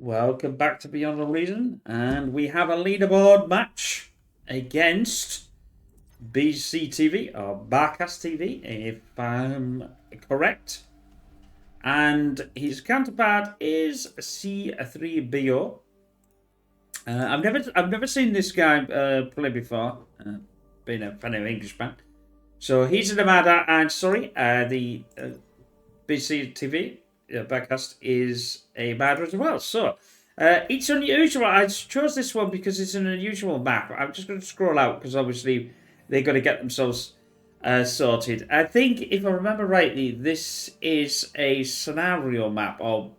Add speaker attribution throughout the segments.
Speaker 1: Welcome back to Beyond the Reason, and we have a leaderboard match against BCTV or Barcast TV, if I'm correct. And his counterpart is C3BO. I've never seen this guy play before, being a fan of Englishman. So he's in Nevada, and the BCTV Backcast is a bad as well. So it's unusual. I chose this one because it's an unusual map. I'm just going to scroll out because obviously they're going to get themselves sorted. I think, if I remember rightly, this is a scenario map, or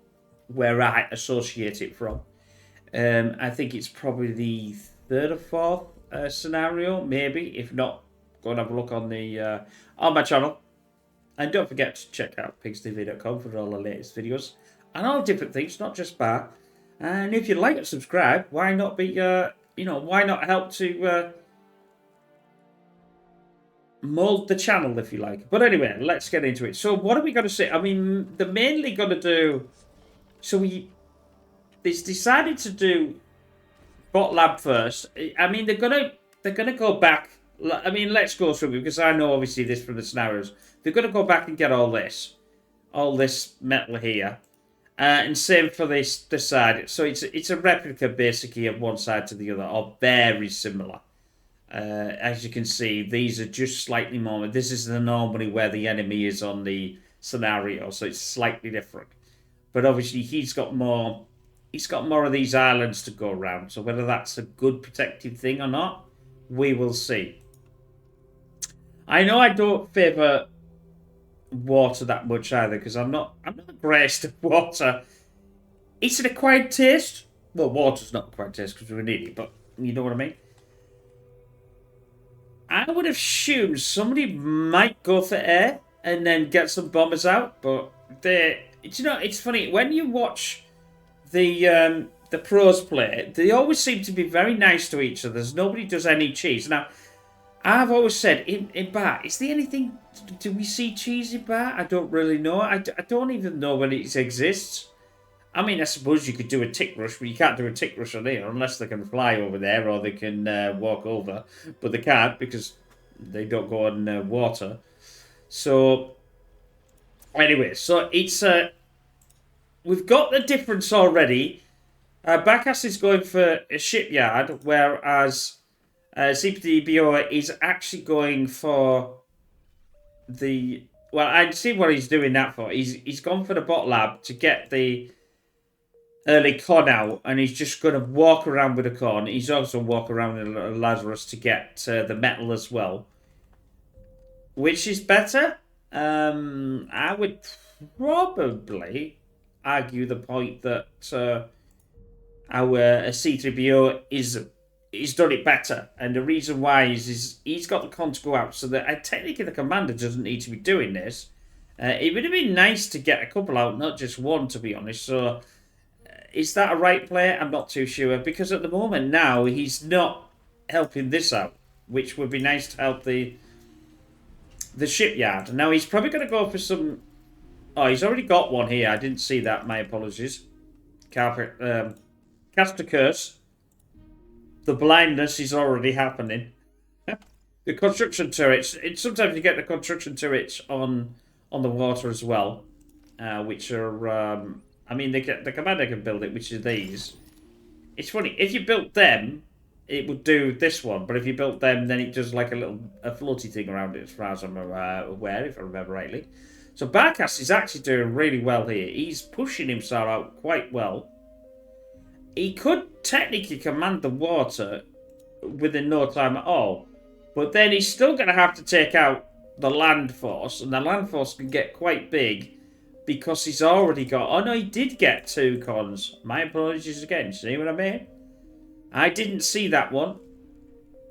Speaker 1: where I associate it from. I think it's probably the third or fourth scenario, maybe. If not, go and have a look on the on my channel. And don't forget to check out pigstv.com for all the latest videos and all different things, not just bar. And if you like and subscribe, why not be, why not help to mold the channel, if you like. But anyway, let's get into it. So what are we going to say? I mean, they're mainly going to do... So it's decided to do bot lab first. I mean, they're gonna go back. I mean, let's go through it because I know obviously this from the scenarios. They're gonna go back and get all this metal here, and same for this side. So it's a replica basically of one side to the other, or very similar. As you can see, these are just slightly more. This is normally where the enemy is on the scenario, so it's slightly different. But obviously, he's got more. He's got more of these islands to go around. So whether that's a good protective thing or not, we will see. I know I don't favour water that much either, because I'm not the greatest at water. It's an acquired taste. Well, water's not acquired taste because we're an idiot, but you know what I mean. I would assume somebody might go for air and then get some bombers out, but it's funny when you watch the pros play. They always seem to be very nice to each other. Nobody does any cheese. Now, I've always said in bar, is there anything? Do we see cheese in bar? I don't really know. I don't even know when it exists. I mean, I suppose you could do a tick rush, but you can't do a tick rush on here unless they can fly over there or they can walk over. But they can't because they don't go on water. So, anyway, so it's we've got the difference already. Bacchus is going for a shipyard, whereas CPDBO is actually going for the... Well, I see what he's doing that for. He's gone for the bot lab to get the early con out, and he's just going to walk around with the con. He's also walk around with Lazarus to get the metal as well. Which is better? I would probably argue the point that our C3PO is done it better, and the reason why is he's got the con to go out, so that technically the commander doesn't need to be doing this. It would have been nice to get a couple out, not just one, to be honest. So is that a right play? I'm not too sure, because at the moment now he's not helping this out, which would be nice to help the shipyard. Now he's probably going to go for some... Oh, he's already got one here. I didn't see that. My apologies. Cast a curse. The blindness is already happening. The construction turrets. Sometimes you get the construction turrets on the water as well, which are... I mean, the commander can build it, which is these. It's funny. If you built them, it would do this one. But if you built them, then it does like a floaty thing around it, as far as I'm aware, if I remember rightly. So Barkas is actually doing really well here. He's pushing himself out quite well. He could technically command the water within no time at all. But then he's still going to have to take out the land force. And the land force can get quite big because he's already got... Oh no, he did get 2 cons. My apologies again. See what I mean? I didn't see that one.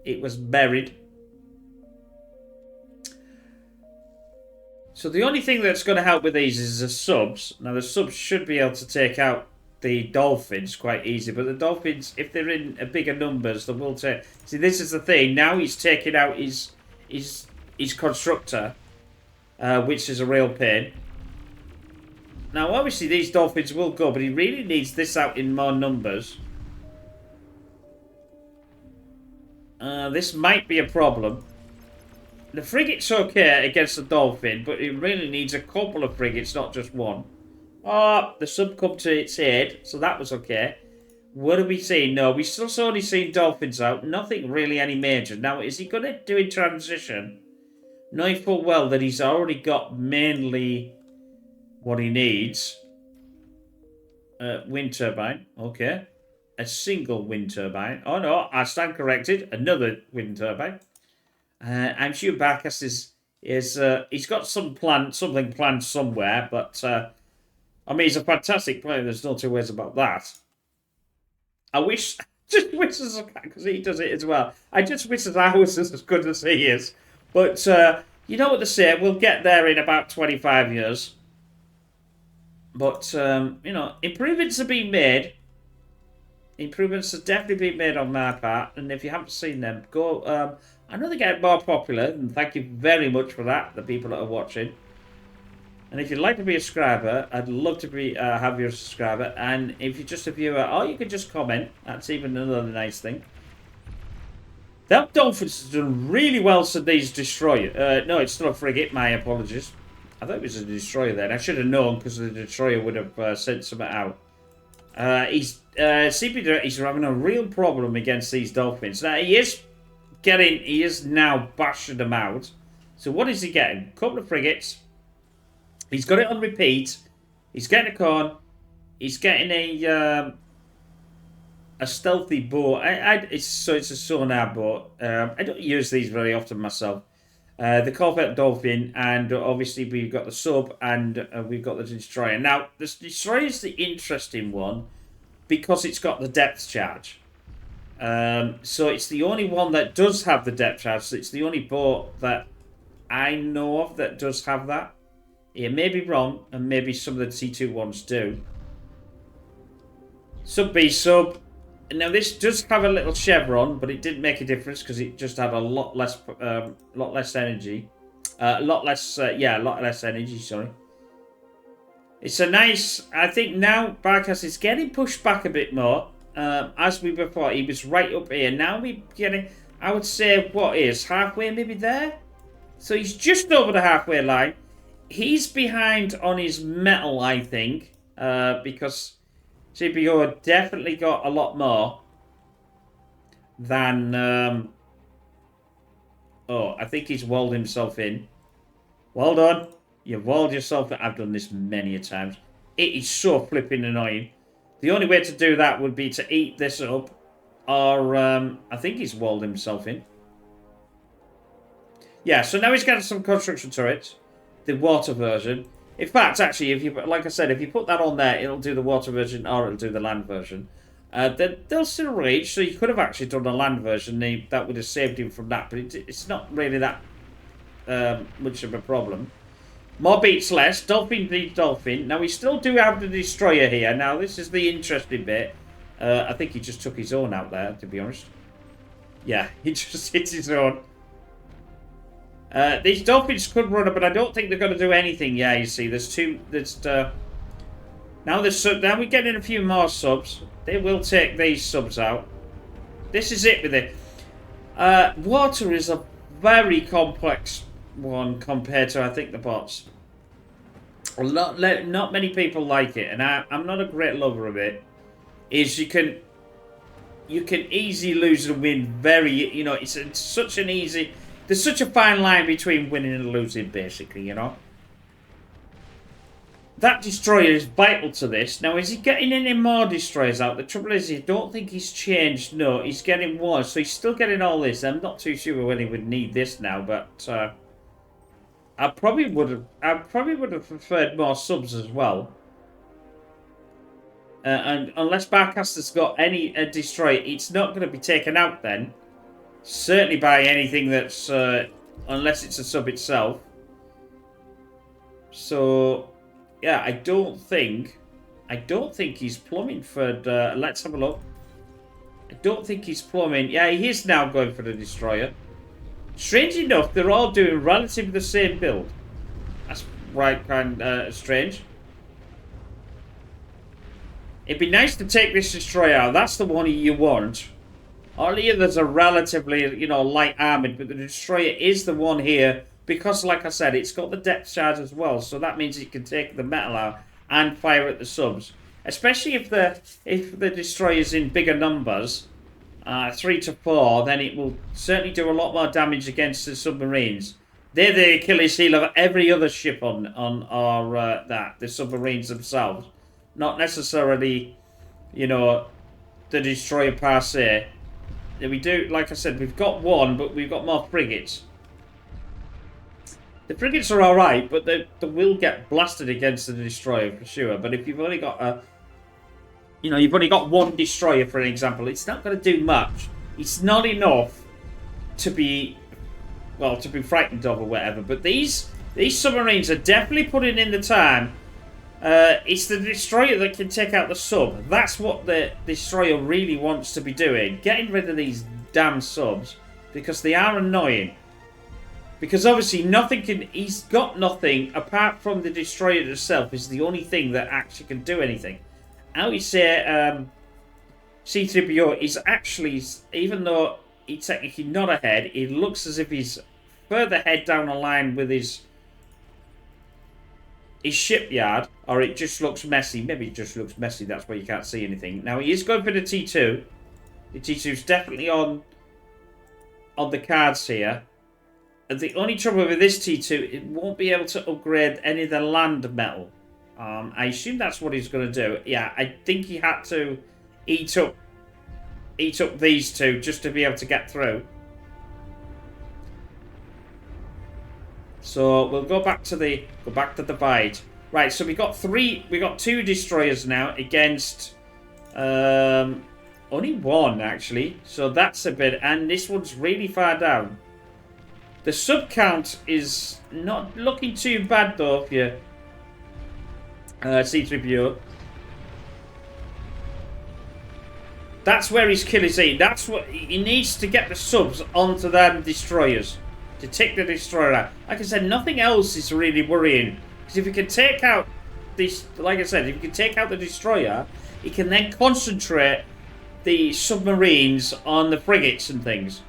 Speaker 1: It was buried. So the only thing that's going to help with these is the subs. Now the subs should be able to take out the dolphins quite easy, but the dolphins, if they're in bigger numbers, they will take... See, this is the thing. Now he's taking out his constructor, which is a real pain. Now, obviously, these dolphins will go, but he really needs this out in more numbers. This might be a problem. The frigate's okay against the dolphin, but it really needs a couple of frigates, not just one. Oh, the sub come to its aid, so that was okay. What are we seeing? No, we still only seen dolphins out. Nothing really any major. Now, is he going to do in transition? Knowing full well that he's already got mainly what he needs. Wind turbine. Okay. A single wind turbine. Oh, no. I stand corrected. Another wind turbine. I'm sure Barkas is he's got something planned somewhere, but I mean, he's a fantastic player. There's no two ways about that. I just wish because he does it as well. I just wish I was as good as he is. But you know what they say, we'll get there in about 25 years. But you know, improvements have been made. Improvements have definitely been made on my part, and if you haven't seen them, go. I know they're getting more popular, and thank you very much for that, the people that are watching. And if you'd like to be a subscriber, I'd love to be have you a subscriber. And if you're just a viewer, or you can just comment. That's even another nice thing. That Dolphins has done really well to these destroyer. No, it's not a frigate. My apologies. I thought it was a destroyer then. I should have known because the destroyer would have sent something out. He's having a real problem against these Dolphins. Now he is now bashing them out. So what is he getting? A couple of frigates. He's got it on repeat. He's getting a con. He's getting a stealthy boat. It's a sonar boat. I don't use these very often myself. The Corvette Dolphin, and obviously we've got the sub, and we've got the destroyer. Now, the destroyer is the interesting one because it's got the depth charge. So it's the only one that does have the depth charge. So it's the only boat that I know of that does have that. It may be wrong, and maybe some of the T2 ones do. Sub B sub. Now this does have a little chevron, but it didn't make a difference because it just had a lot less energy. A lot less energy. Sorry. It's a nice. I think now Barkas is getting pushed back a bit more. As we before, he was right up here. Now we're getting. I would say what is halfway, maybe there. So he's just over the halfway line. He's behind on his metal, I think, because CPO definitely got a lot more than... I think he's walled himself in. Well done. You've walled yourself in. I've done this many a times. It is so flipping annoying. The only way to do that would be to eat this up, or I think he's walled himself in. Yeah, so now he's got some construction turrets. The water version. In fact, actually, if you like I said, if you put that on there, it'll do the water version or it'll do the land version. They'll still reach, so you could have actually done a land version. That would have saved him from that, but it's not really that much of a problem. More beats less. Dolphin beats Dolphin. Now, we still do have the destroyer here. Now, this is the interesting bit. I think he just took his own out there, to be honest. Yeah, he just hit his own. These Dolphins could run it, but I don't think they're going to do anything. Yeah, you see, there's two. Now we're getting a few more subs. They will take these subs out. This is it with it. Water is a very complex one compared to, I think, the bots. Not many people like it, and I'm not a great lover of it. Is you can easily lose and win very. You know, it's such an easy. There's such a fine line between winning and losing, basically, you know. That destroyer is vital to this. Now, is he getting any more destroyers out? The trouble is, I don't think he's changed. No, he's getting one. So he's still getting all this. I'm not too sure when he would need this now, but I probably would have preferred more subs as well. And unless Barcaster's got any destroyer, it's not going to be taken out then. Certainly by anything that's unless it's a sub itself. So yeah, I don't think he's plumbing for let's have a look. I don't think he's plumbing. Yeah, he is now going for the destroyer. Strange enough, they're all doing relatively the same build. That's right, kind of strange. It'd be nice to take this destroyer out. That's the one you want. All the others are relatively, light armored, but the destroyer is the one here because, like I said, it's got the depth charge as well. So that means it can take the metal out and fire at the subs, especially if the destroyer's in bigger numbers, 3 to 4. Then it will certainly do a lot more damage against the submarines. They're the Achilles heel of every other ship on the submarines themselves, not necessarily, the destroyer per se. We do, like I said, we've got one, but we've got more frigates. The frigates are alright, but they will get blasted against the destroyer for sure. But if you've only got you've only got one destroyer, for an example, it's not going to do much. It's not enough to be, to be frightened of or whatever. But these submarines are definitely putting in the time. It's the destroyer that can take out the sub. That's what the destroyer really wants to be doing. Getting rid of these damn subs. Because they are annoying. Because obviously he's got nothing apart from the destroyer itself is the only thing that actually can do anything. I would say C-3PO is actually, even though he's technically not ahead, it looks as if he's further ahead down the line with his shipyard, or it just looks messy. Maybe it just looks messy, that's why you can't see anything. Now, he is going for the T2. The T2's definitely on the cards here. And the only trouble with this T2, it won't be able to upgrade any of the land metal. I assume that's what he's going to do. Yeah, I think he had to eat up these two just to be able to get through. So we'll go back to the divide. Right, so we got two destroyers now against only one actually. So that's a bit, and this one's really far down. The sub count is not looking too bad though if you C-3PO. That's where his kill is in. That's what he needs to get the subs onto them destroyers. To take the destroyer out. Like I said, nothing else is really worrying. Because if you can take out this, like I said, if you can take out the destroyer, you can then concentrate the submarines on the frigates and things.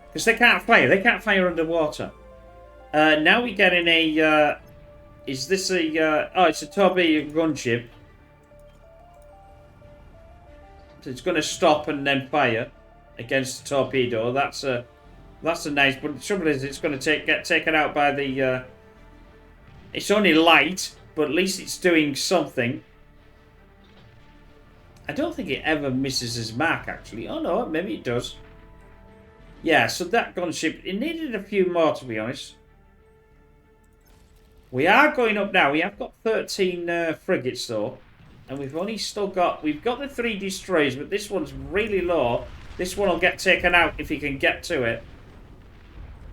Speaker 1: Because they can't fire. They can't fire underwater. Now we get in a... is this a... oh, it's a torpedo gunship. So it's going to stop and then fire against the torpedo. That's a nice... But the trouble is, it's going to get taken out by the... it's only light, but at least it's doing something. I don't think it ever misses his mark, actually. Oh, no, maybe it does. Yeah, so that gunship, it needed a few more, to be honest. We are going up now. We have got 13 frigates, though. And we've only still got... We've got the 3 destroyers, but this one's really low. This one will get taken out if he can get to it.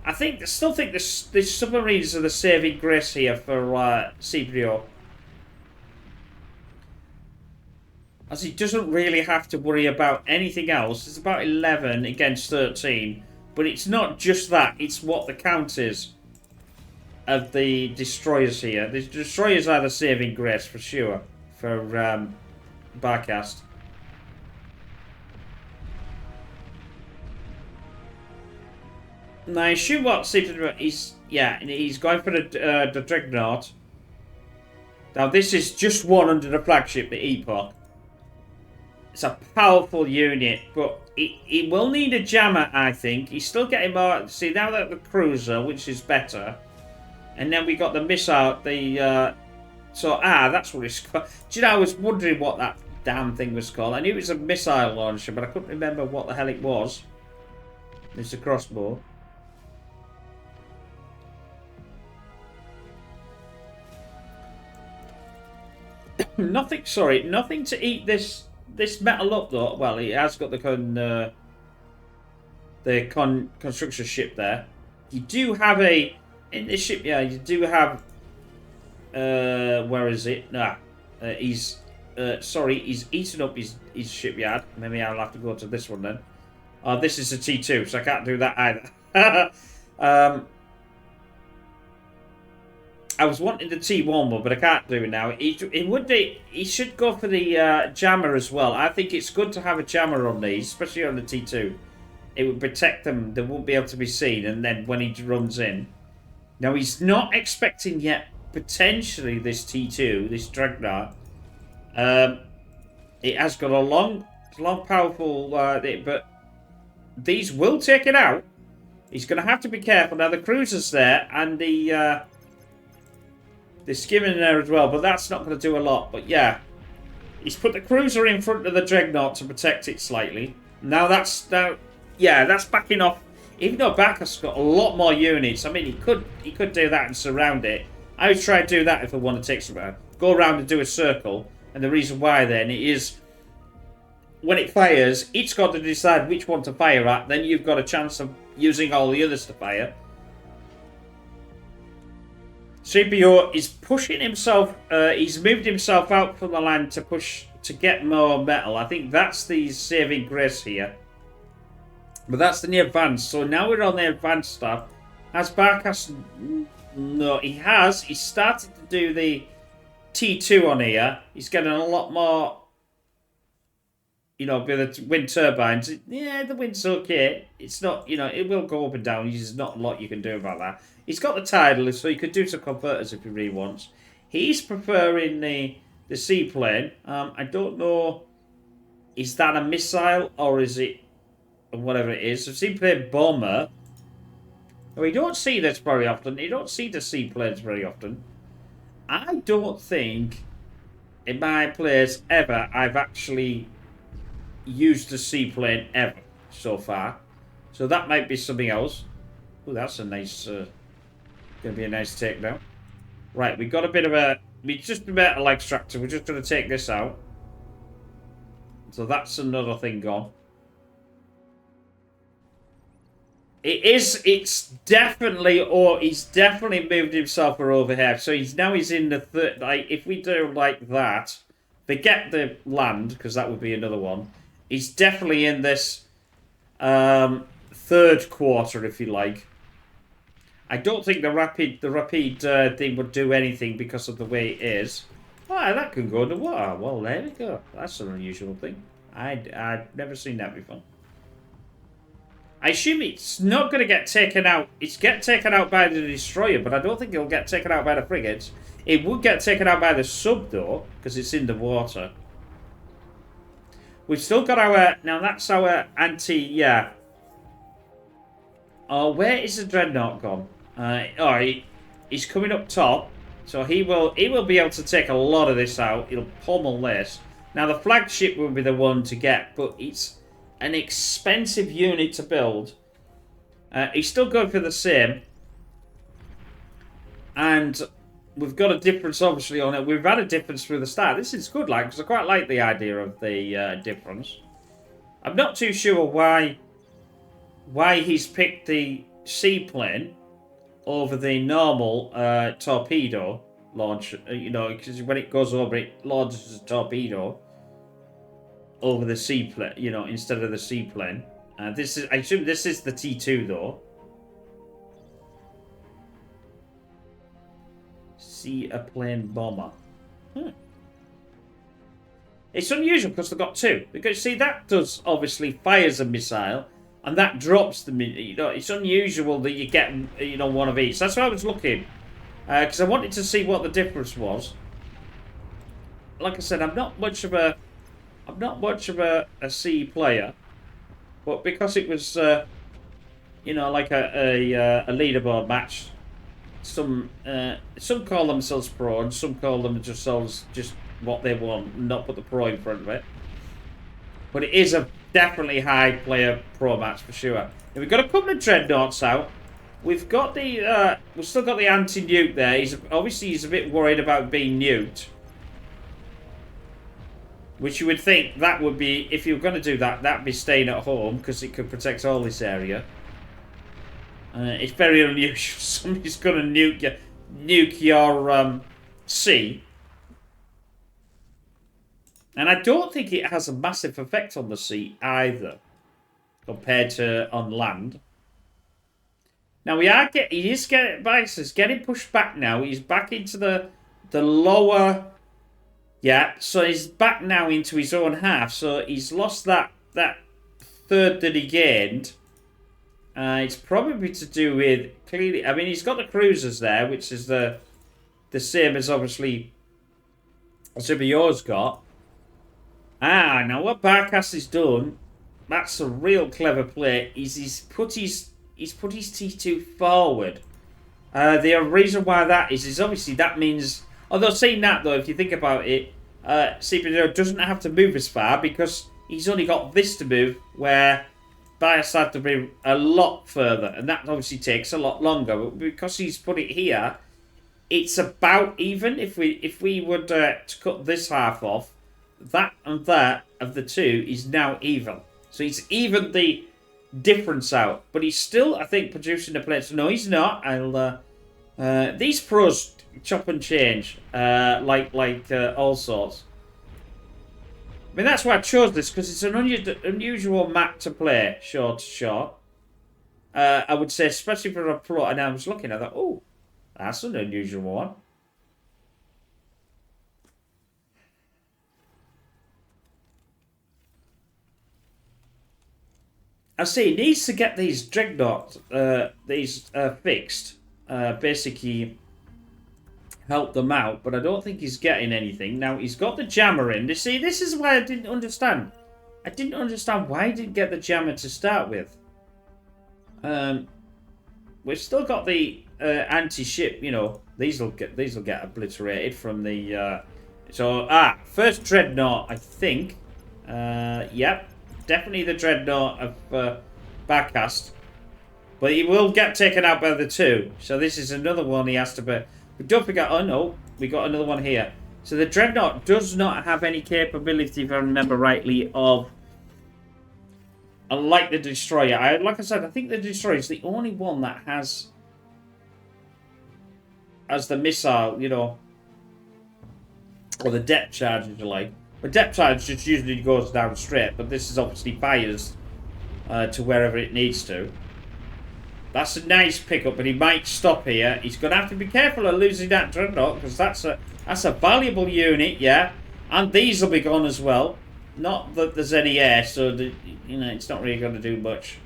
Speaker 1: I still think the submarines are the saving grace here for C-3PO. As he doesn't really have to worry about anything else. It's about 11 against 13. But it's not just that. It's what the count is of the destroyers here. The destroyers are the saving grace for sure. For Barcast. Now, I assume what he's going for the Dreadnought. Now, this is just one under the flagship, the Epoch. It's a powerful unit, but it will need a jammer, I think. He's still getting more... See, now that the cruiser, which is better. And then we got the missile, that's what it's called. Do you know, I was wondering what that damn thing was called. I knew it was a missile launcher, but I couldn't remember what the hell it was. It's a crossbow. Nothing to eat this metal up though. Well, it has got the construction ship there. You do have in this shipyard. You do have where is it? He's eaten up his shipyard. Maybe I'll have to go to this one then. This is a T2, so I can't do that either. I was wanting the T1 one, but I can't do it now. He should go for the jammer as well. I think it's good to have a jammer on these, especially on the T2. It would protect them. They won't be able to be seen, and then when he runs in. Now, he's not expecting yet, potentially, this T2, this Dreadnought. It has got a long, powerful... but these will take it out. He's going to have to be careful. Now, the cruiser's there, and the skimming there as well, but that's not going to do a lot. But, yeah, he's put the cruiser in front of the Dreadnought to protect it slightly. Now, that's backing off. Even though Bacchus got a lot more units, I mean, he could do that and surround it. I would try to do that if I want to take some... go around and do a circle. And the reason why, then, is... when it fires, it's got to decide which one to fire at. Then you've got a chance of using all the others to fire. CPO is pushing himself... he's moved himself out from the land to get more metal. I think that's the saving grace here. But that's the advanced. So now we're on the advanced stuff. Has Barkas... No, he has. He started to do the T2 on here. He's getting a lot more... You know, with the wind turbines. Yeah, the wind's okay. It's not, you know, it will go up and down. There's not a lot you can do about that. He's got the tidal, so he could do some converters if he really wants. He's preferring the seaplane. I don't know... Is that a missile, or is it... whatever it is. So seaplane bomber. We don't see this very often. You don't see the seaplanes very often. I don't think in my place ever I've actually used a seaplane ever so far. So that might be something else. Oh, that's a nice... gonna be a nice takedown. Right, we got a bit of a... just a metal extractor. We're just gonna take this out. So that's another thing gone. It's definitely, or he's definitely moved himself over here. So he's in the third, like, if we do like that, forget the land, because that would be another one. He's definitely in this third quarter, if you like. I don't think the rapid thing would do anything because of the way it is. Oh, that can go underwater. Well, there we go. That's an unusual thing. I've never seen that before. I assume it's not going to get taken out. It's get taken out by the destroyer, but I don't think it'll get taken out by the frigates. It would get taken out by the sub, though, because it's in the water. We've still got our... Now, that's our anti... Yeah. Oh, where is the Dreadnought gone? He's coming up top. So he will be able to take a lot of this out. He'll pummel this. Now, the flagship will be the one to get, but it's... an expensive unit to build. He's still going for the same. And we've got a difference, obviously, on it. We've had a difference through the start. This is good, like, because I quite like the idea of the difference. I'm not too sure why he's picked the seaplane over the normal torpedo launch. You know, because when it goes over, it launches a torpedo over the seaplane, you know, instead of the seaplane. I assume this is the T2 though. See a plane bomber. It's unusual because they've got two. Because see, that does obviously fires a missile, and that drops the. You know, it's unusual that you get, you know, one of each. That's why I was looking, because I wanted to see what the difference was. Like I said, I'm not much of a C player, but because it was, you know, like a leaderboard match, some call themselves pro and some call themselves just what they want, and not put the pro in front of it. But it is a definitely high player pro match for sure. And we've got a couple of dreadnoughts out. We've got we've still got the anti-nuke there. He's a bit worried about being nuked. Which you would think that would be, if you were going to do that, that'd be staying at home, because it could protect all this area. It's very unusual. Somebody's going to nuke your sea. And I don't think it has a massive effect on the sea either, compared to on land. Now he is getting pushed back now. He's back into the lower. Yeah, so he's back now into his own half. So he's lost that third that he gained. It's probably to do with clearly. I mean, he's got the cruisers there, which is the same as obviously Zibio's got. Now what Barkas has done, that's a real clever play. He's put his T2 forward. The reason why that is obviously that means. Although saying that though, if you think about it, Zibio doesn't have to move as far because he's only got this to move, where Bias had to be a lot further, and that obviously takes a lot longer. But because he's put it here, it's about even. If we were to cut this half off, that and that of the two is now even. So he's evened the difference out, but he's still, I think, producing the plates. No, he's not. These pros chop and change, like all sorts. I mean, that's why I chose this, because it's an unusual map to play, short to short. I would say, especially for a pro, and I was looking, I thought, oh, that's an unusual one. I see, he needs to get these dreadnoughts, fixed. Basically help them out, but I don't think he's getting anything. Now, he's got the jammer in. You see, this is why I didn't understand. I didn't understand why he didn't get the jammer to start with. We've still got the anti-ship, you know. These will get obliterated from the first dreadnought, I think. Yep. Definitely the dreadnought of Backcast. But he will get taken out by the two. So this is another one he has to be. But don't forget, oh no, we got another one here. So the dreadnought does not have any capability, if I remember rightly, of, unlike the destroyer. Like I said, I think the destroyer is the only one that has the missile, you know, or the depth charge, if you like. But depth charge just usually goes down straight, but this is obviously fires to wherever it needs to. That's a nice pickup, but he might stop here. He's going to have to be careful of losing that dreadnought, because that's a valuable unit, yeah. And these will be gone as well. Not that there's any air, so it's not really going to do much.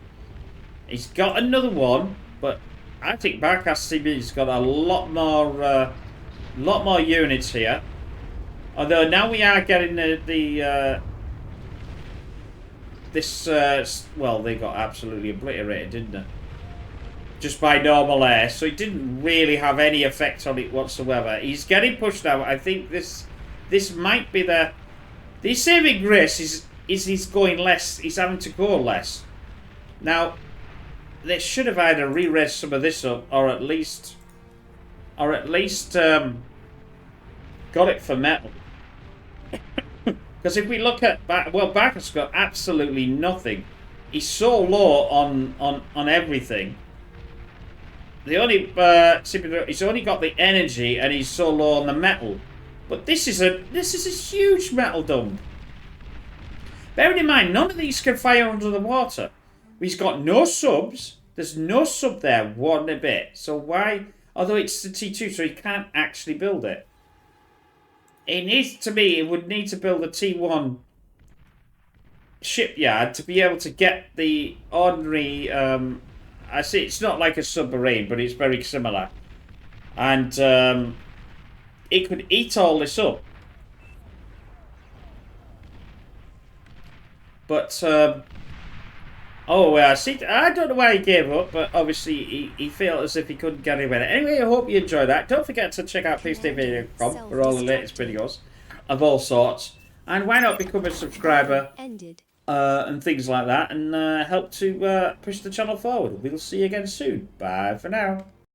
Speaker 1: He's got another one, but I think Barkas CB's got a lot more units here. Although now we are getting well, they got absolutely obliterated, didn't they? Just by normal air, so it didn't really have any effect on it whatsoever. He's getting pushed out. I think this might be the saving grace is he's going less. He's having to go less. Now, they should have either re-raised some of this up, or at least got it for metal. Because if we look at Bacchus got absolutely nothing. He's so low on everything. The only he's only got the energy, and he's so low on the metal. But this is a huge metal dump. Bearing in mind, none of these can fire under the water. He's got no subs. There's no sub there one bit. So why? Although it's the T2, so he can't actually build it. It needs to be. It would need to build a T1 shipyard to be able to get the ordinary. I see it's not like a submarine, but it's very similar. And it could eat all this up. But, see, I don't know why he gave up, but obviously he felt as if he couldn't get away with it. Anyway, I hope you enjoyed that. Don't forget to check out PlayStationVideo.com for all the latest videos of all sorts. And why not become a subscriber? And things like that, and help to push the channel forward. We'll see you again soon. Bye for now.